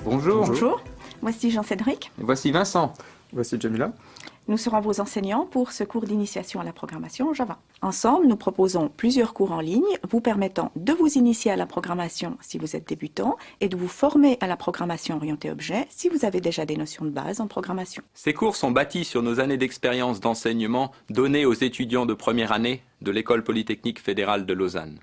Bonjour. Bonjour, voici Jean-Cédric. Et voici Vincent. Voici Jamila. Nous serons vos enseignants pour ce cours d'initiation à la programmation Java. Ensemble, nous proposons plusieurs cours en ligne vous permettant de vous initier à la programmation si vous êtes débutant et de vous former à la programmation orientée objet si vous avez déjà des notions de base en programmation. Ces cours sont bâtis sur nos années d'expérience d'enseignement données aux étudiants de première année de l'École polytechnique fédérale de Lausanne.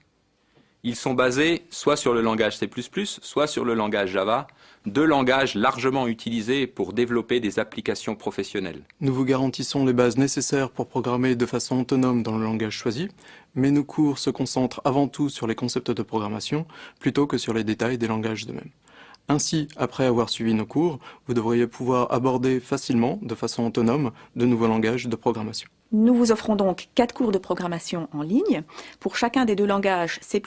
Ils sont basés soit sur le langage C++, soit sur le langage Java, deux langages largement utilisés pour développer des applications professionnelles. Nous vous garantissons les bases nécessaires pour programmer de façon autonome dans le langage choisi, mais nos cours se concentrent avant tout sur les concepts de programmation plutôt que sur les détails des langages eux-mêmes. Ainsi, après avoir suivi nos cours, vous devriez pouvoir aborder facilement, de façon autonome, de nouveaux langages de programmation. Nous vous offrons donc 4 cours de programmation en ligne. Pour chacun des deux langages, C++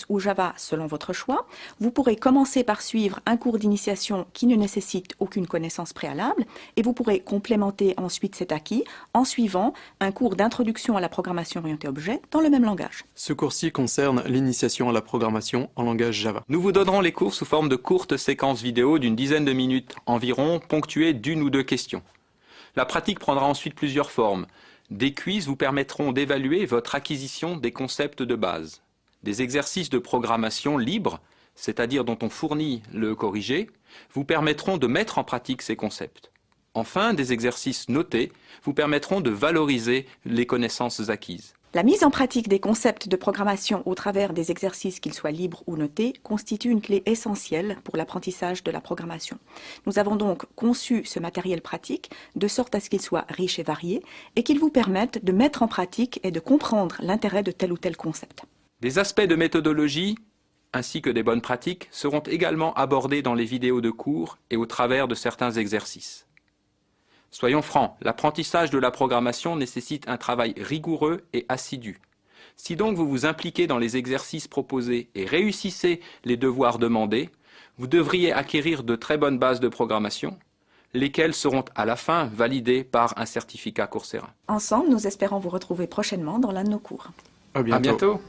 ou Java, selon votre choix, vous pourrez commencer par suivre un cours d'initiation qui ne nécessite aucune connaissance préalable et vous pourrez complémenter ensuite cet acquis en suivant un cours d'introduction à la programmation orientée objet dans le même langage. Ce cours-ci concerne l'initiation à la programmation en langage Java. Nous vous donnerons les cours sous forme de courtes séquences vidéo d'une dizaine de minutes environ, ponctuées d'une ou deux questions. La pratique prendra ensuite plusieurs formes. Des quiz vous permettront d'évaluer votre acquisition des concepts de base. Des exercices de programmation libres, c'est-à-dire dont on fournit le corrigé, vous permettront de mettre en pratique ces concepts. Enfin, des exercices notés vous permettront de valoriser les connaissances acquises. La mise en pratique des concepts de programmation au travers des exercices, qu'ils soient libres ou notés, constitue une clé essentielle pour l'apprentissage de la programmation. Nous avons donc conçu ce matériel pratique de sorte à ce qu'il soit riche et varié et qu'il vous permette de mettre en pratique et de comprendre l'intérêt de tel ou tel concept. Des aspects de méthodologie ainsi que des bonnes pratiques seront également abordés dans les vidéos de cours et au travers de certains exercices. Soyons francs, l'apprentissage de la programmation nécessite un travail rigoureux et assidu. Si donc vous vous impliquez dans les exercices proposés et réussissez les devoirs demandés, vous devriez acquérir de très bonnes bases de programmation, lesquelles seront à la fin validées par un certificat Coursera. Ensemble, nous espérons vous retrouver prochainement dans l'un de nos cours. À bientôt. À bientôt.